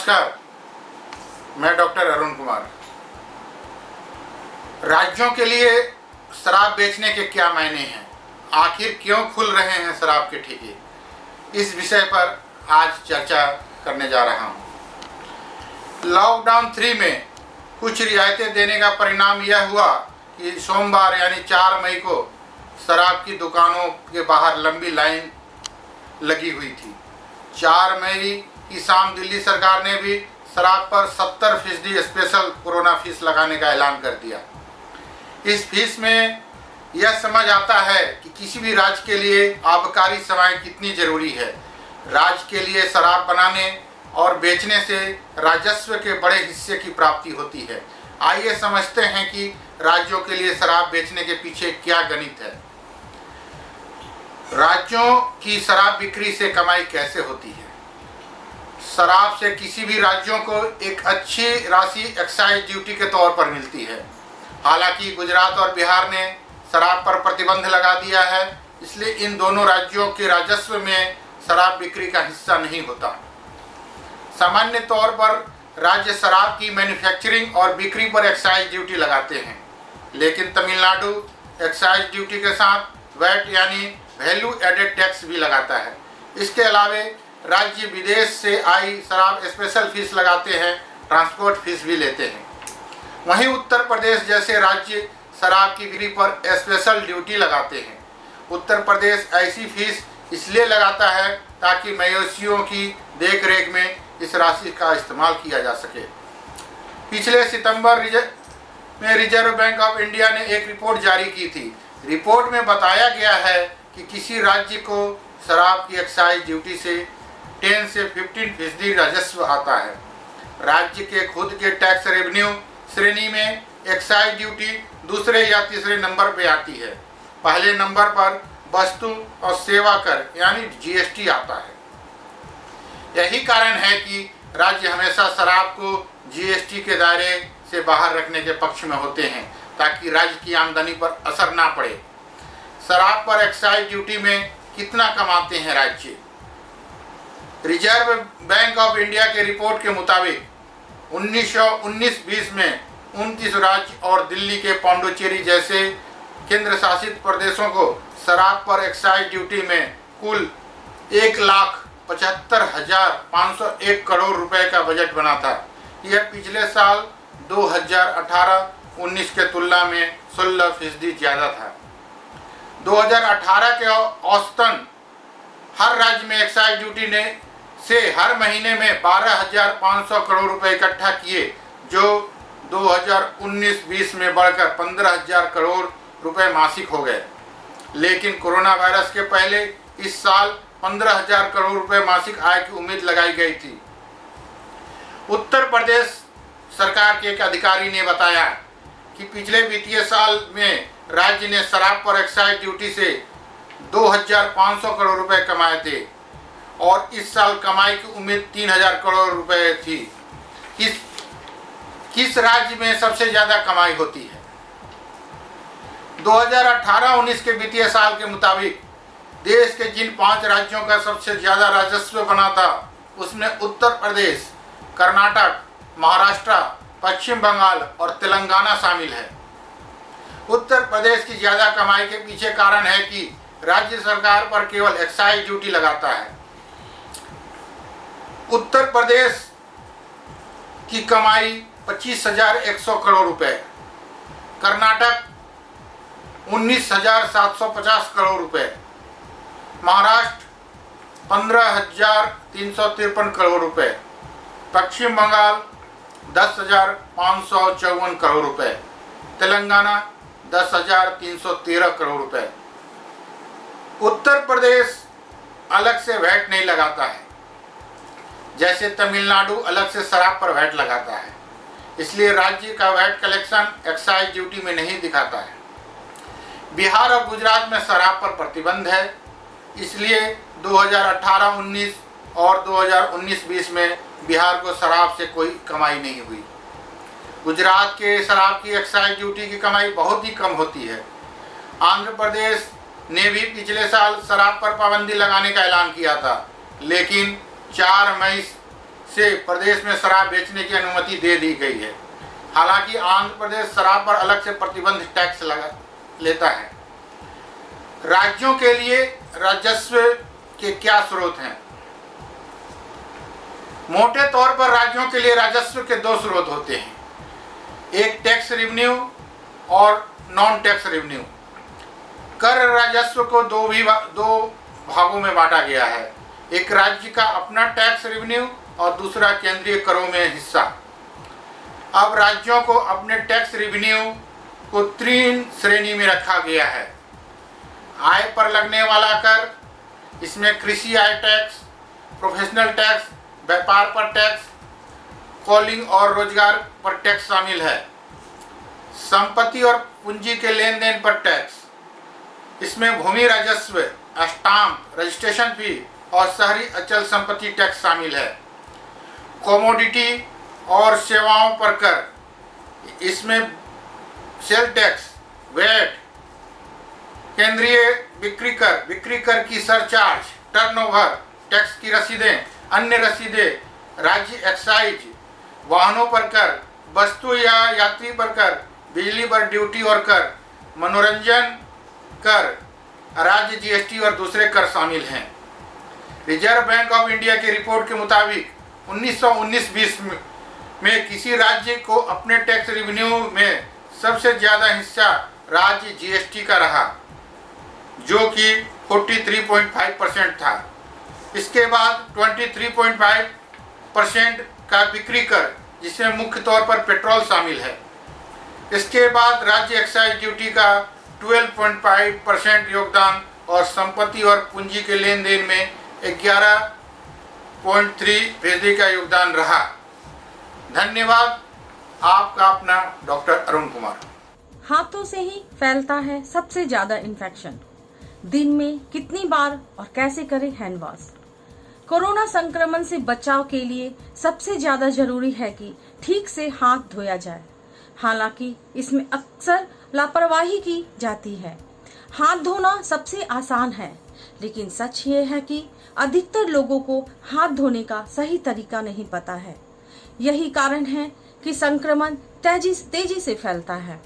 नमस्कार, मैं डॉक्टर अरुण कुमार। राज्यों के लिए शराब बेचने के क्या मायने हैं, आखिर क्यों खुल रहे हैं शराब के ठेके, इस विषय पर आज चर्चा करने जा रहा हूं। लॉकडाउन 3 में कुछ रियायतें देने का परिणाम यह हुआ कि सोमवार यानी 4 मई को शराब की दुकानों के बाहर लंबी लाइन लगी हुई थी। 4 मई की शाम दिल्ली सरकार ने भी शराब पर 70% स्पेशल कोरोना फीस लगाने का ऐलान कर दिया। इस फीस में यह समझ आता है कि किसी भी राज्य के लिए आबकारी सेवाएं कितनी जरूरी है। राज्य के लिए शराब बनाने और बेचने से राजस्व के बड़े हिस्से की प्राप्ति होती है। आइए समझते हैं कि राज्यों के लिए शराब बेचने के पीछे क्या गणित है। राज्यों की शराब बिक्री से कमाई कैसे होती है। शराब से किसी भी राज्यों को एक अच्छी राशि एक्साइज ड्यूटी के तौर पर मिलती है। हालांकि गुजरात और बिहार ने शराब पर प्रतिबंध लगा दिया है, इसलिए इन दोनों राज्यों के राजस्व में शराब बिक्री का हिस्सा नहीं होता। सामान्य तौर पर राज्य शराब की मैन्युफैक्चरिंग और बिक्री पर एक्साइज ड्यूटी लगाते हैं, लेकिन तमिलनाडु एक्साइज ड्यूटी के साथ वैट यानी वैल्यू एडेड टैक्स भी लगाता है। इसके अलावा राज्य विदेश से आई शराब स्पेशल फीस लगाते हैं, ट्रांसपोर्ट फीस भी लेते हैं। वहीं उत्तर प्रदेश जैसे राज्य शराब की बिक्री पर स्पेशल ड्यूटी लगाते हैं। उत्तर प्रदेश ऐसी फीस इसलिए लगाता है ताकि मवेशियों की देखरेख में इस राशि का इस्तेमाल किया जा सके। पिछले सितंबर में रिजर्व बैंक ऑफ इंडिया ने एक रिपोर्ट जारी की थी। रिपोर्ट में बताया गया है कि किसी राज्य को शराब की एक्साइज ड्यूटी से 10 से 15% राजस्व आता है। राज्य के खुद के टैक्स रेवेन्यू श्रेणी में एक्साइज ड्यूटी दूसरे या तीसरे नंबर पे आती है। पहले नंबर पर वस्तु और सेवा कर यानी जीएसटी आता है। यही कारण है कि राज्य हमेशा शराब को जीएसटी के दायरे से बाहर रखने के पक्ष में होते हैं, ताकि राज्य की आमदनी पर असर ना पड़े। शराब पर एक्साइज ड्यूटी में कितना कमाते हैं राज्य। रिजर्व बैंक ऑफ इंडिया के रिपोर्ट के मुताबिक 1919-20 में 29 राज्य और दिल्ली के पांडुचेरी जैसे केंद्र शासित प्रदेशों को शराब पर एक्साइज ड्यूटी में कुल 1,75,501 करोड़ रुपए का बजट बना था। यह पिछले साल 2018-19 के तुलना में 16% ज़्यादा था। 2018 के औसतन हर राज्य में एक्साइज ड्यूटी ने से हर महीने में 12,500 करोड़ रुपए इकट्ठा किए, जो 2019-20 में बढ़कर 15,000 करोड़ रुपए मासिक हो गए। लेकिन कोरोना वायरस के पहले इस साल 15,000 करोड़ रुपए मासिक आय की उम्मीद लगाई गई थी। उत्तर प्रदेश सरकार के एक अधिकारी ने बताया कि पिछले वित्तीय साल में राज्य ने शराब पर एक्साइज ड्यूटी से 2,500 करोड़ रुपए कमाए थे और इस साल कमाई की उम्मीद 3,000 करोड़ रुपए थी। किस राज्य में सबसे ज्यादा कमाई होती है। 2018-19 के वित्तीय साल के मुताबिक देश के जिन 5 राज्यों का सबसे ज्यादा राजस्व बना था, उसमें उत्तर प्रदेश, कर्नाटक, महाराष्ट्र, पश्चिम बंगाल और तेलंगाना शामिल है। उत्तर प्रदेश की ज्यादा कमाई के पीछे कारण है कि राज्य सरकार पर केवल एक्साइज ड्यूटी लगाता है। उत्तर प्रदेश की कमाई 25,100 करोड़ रुपए, कर्नाटक 19,750 करोड़ रुपए, महाराष्ट्र 15,353 करोड़ रुपए, पश्चिम बंगाल 10,554 करोड़ रुपए, तेलंगाना 10,313 करोड़ रुपए। उत्तर प्रदेश अलग से वैट नहीं लगाता है, जैसे तमिलनाडु अलग से शराब पर वैट लगाता है। इसलिए राज्य का वैट कलेक्शन एक्साइज ड्यूटी में नहीं दिखाता है। बिहार और गुजरात में शराब पर प्रतिबंध है, इसलिए 2018-19 और 2019-20 में बिहार को शराब से कोई कमाई नहीं हुई। गुजरात के शराब की एक्साइज ड्यूटी की कमाई बहुत ही कम होती है। आंध्र प्रदेश ने भी पिछले साल शराब पर पाबंदी लगाने का ऐलान किया था, लेकिन 4 मई से प्रदेश में शराब बेचने की अनुमति दे दी गई है। हालांकि आंध्र प्रदेश शराब पर अलग से प्रतिबंध टैक्स लगा लेता है। राज्यों के लिए राजस्व के क्या स्रोत हैं? मोटे तौर पर राज्यों के लिए राजस्व के दो स्रोत होते हैं, एक टैक्स रेवेन्यू और नॉन टैक्स रेवेन्यू। कर राजस्व को दो भागों में बांटा गया है, एक राज्य का अपना टैक्स रेवेन्यू और दूसरा केंद्रीय करों में हिस्सा। अब राज्यों को अपने टैक्स रेवेन्यू को 3 श्रेणी में रखा गया है। आय पर लगने वाला कर, इसमें कृषि आय टैक्स, प्रोफेशनल टैक्स, व्यापार पर टैक्स, कॉलिंग और रोजगार पर टैक्स शामिल है। संपत्ति और पूंजी के लेन देन पर टैक्स, इसमें भूमि राजस्व, स्टाम्प, रजिस्ट्रेशन फी और शहरी अचल संपत्ति टैक्स शामिल है। कमोडिटी और सेवाओं पर कर, इसमें सेल टैक्स, वैट, केंद्रीय बिक्री कर की सरचार्ज, टर्नओवर टैक्स की रसीदें, अन्य रसीदें, राज्य एक्साइज, वाहनों पर कर, वस्तु या यात्री पर कर, बिजली पर ड्यूटी और कर, मनोरंजन कर, राज्य जीएसटी और दूसरे कर शामिल हैं। रिजर्व बैंक ऑफ इंडिया की रिपोर्ट के मुताबिक 1919-20 में किसी राज्य को अपने टैक्स रेवेन्यू में सबसे ज़्यादा हिस्सा राज्य जीएसटी का रहा, जो कि 43.5% था। इसके बाद 23.5% का बिक्री कर, जिसमें मुख्य तौर पर पेट्रोल शामिल है। इसके बाद राज्य एक्साइज ड्यूटी का 12.5% योगदान और संपत्ति और पूंजी के लेन देन में 11.3% का योगदान रहा। धन्यवाद। आपका अपना डॉक्टर अरुण कुमार। हाथों से ही फैलता है सबसे ज्यादा इन्फेक्शन। दिन में कितनी बार और कैसे करें हैंड वॉश? कोरोना संक्रमण से बचाव के लिए सबसे ज्यादा जरूरी है कि ठीक से हाथ धोया जाए। हालांकि इसमें अक्सर लापरवाही की जाती है। हाथ धोना सबसे आसान है, लेकिन सच ये है कि अधिकतर लोगों को हाथ धोने का सही तरीका नहीं पता है। यही कारण है कि संक्रमण तेजी से फैलता है।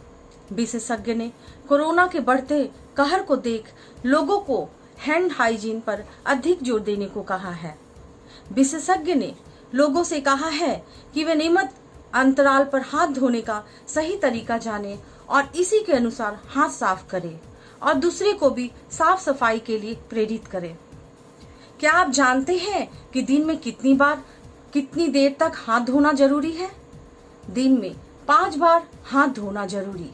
विशेषज्ञ ने कोरोना के बढ़ते कहर को देख लोगों को हैंड हाइजीन पर अधिक जोर देने को कहा है। विशेषज्ञ ने लोगों से कहा है कि वे नियमित अंतराल पर हाथ धोने का सही तरीका जाने और इसी के अनुसार हाथ साफ करें और दूसरे को भी साफ सफाई के लिए प्रेरित करें। क्या आप जानते हैं कि दिन में कितनी बार, कितनी देर तक हाथ धोना जरूरी है? दिन में 5 बार हाथ धोना जरूरी।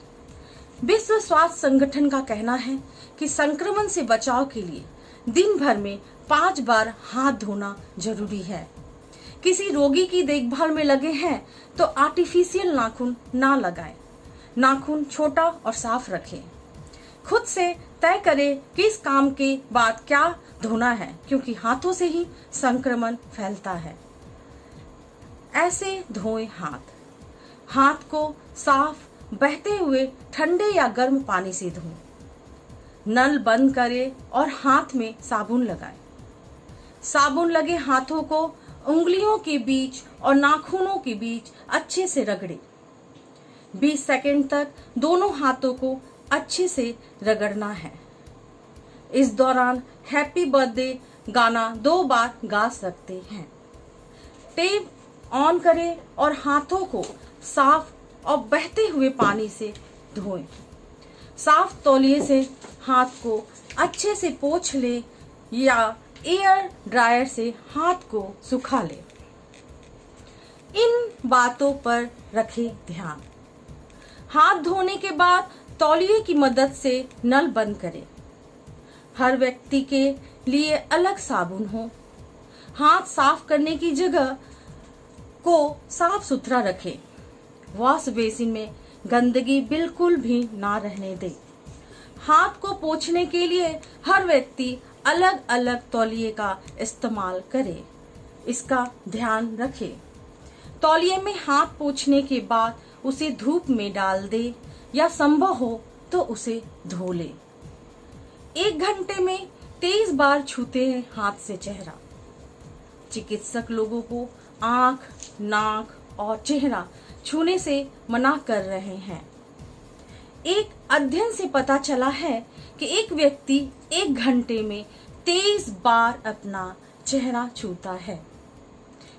विश्व स्वास्थ्य संगठन का कहना है कि संक्रमण से बचाव के लिए दिन भर में 5 बार हाथ धोना जरूरी है। किसी रोगी की देखभाल में लगे हैं तो आर्टिफिशियल नाखून ना लगाएं। नाखून छोटा और साफ रखें। खुद से तय करें कि इस काम के बाद क्या धोना है, क्योंकि हाथों से ही संक्रमण फैलता है। ऐसे धोएं हाथ। हाथ को साफ बहते हुए ठंडे या गर्म पानी से धोएं। नल बंद करें और हाथ में साबुन लगाएं। साबुन लगे हाथों को उंगलियों के बीच और नाखूनों के बीच अच्छे से रगड़ें। 20 सेकंड तक दोनों हाथों को अच्छे से रगड़ना है। इस दौरान हैप्पी बर्थडे गाना 2 बार गा सकते हैं। टेप ऑन करें और हाथों को साफ और बहते हुए पानी से धोएं। साफ तौलिए से हाथ को अच्छे से पोंछ ले या एयर ड्रायर से हाथ को सुखा ले। इन बातों पर रखें ध्यान। हाथ धोने के बाद तौलिए की मदद से नल बंद करें। हर व्यक्ति के लिए अलग साबुन हो। हाथ साफ करने की जगह को साफ सुथरा रखें। वॉश बेसिन में गंदगी बिल्कुल भी ना रहने दें। हाथ को पोंछने के लिए हर व्यक्ति अलग अलग तौलिए का इस्तेमाल करे, इसका ध्यान रखें। तौलिए में हाथ पोंछने के बाद उसे धूप में डाल दे या संभव हो तो उसे धो ले। 1 घंटे में 23 बार छूते हैं हाथ से चेहरा। चिकित्सक लोगों को आंख, नाक और चेहरा छूने से मना कर रहे हैं। एक अध्ययन से पता चला है कि एक व्यक्ति 1 घंटे में 23 बार अपना चेहरा छूता है।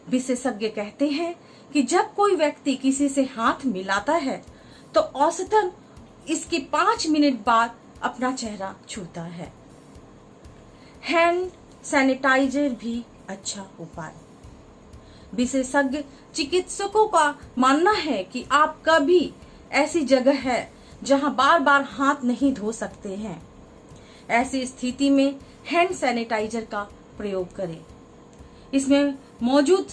विशेषज्ञ कहते हैं कि जब कोई व्यक्ति किसी से हाथ मिलाता है तो औसतन इसके 5 मिनट बाद अपना चेहरा छूता है। हैंड सैनिटाइजर भी अच्छा उपाय। विशेषज्ञ चिकित्सकों का मानना है कि आप कभी ऐसी जगह है जहां बार बार हाथ नहीं धो सकते हैं। ऐसी स्थिति में हैंड सैनिटाइजर का प्रयोग करें। इसमें मौजूद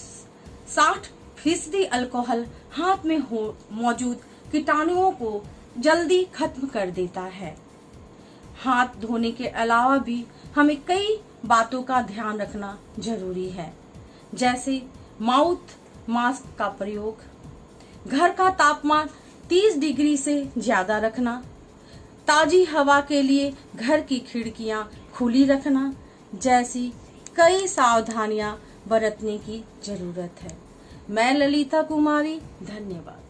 60% अल्कोहल हाथ में मौजूद कीटाणुओं को जल्दी खत्म कर देता है। हाथ धोने के अलावा भी हमें कई बातों का ध्यान रखना जरूरी है, जैसे माउथ मास्क का प्रयोग, घर का तापमान 30 डिग्री से ज्यादा रखना, ताजी हवा के लिए घर की खिड़कियां खुली रखना जैसी कई सावधानियां बरतने की जरूरत है। मैं ललिता कुमारी, धन्यवाद।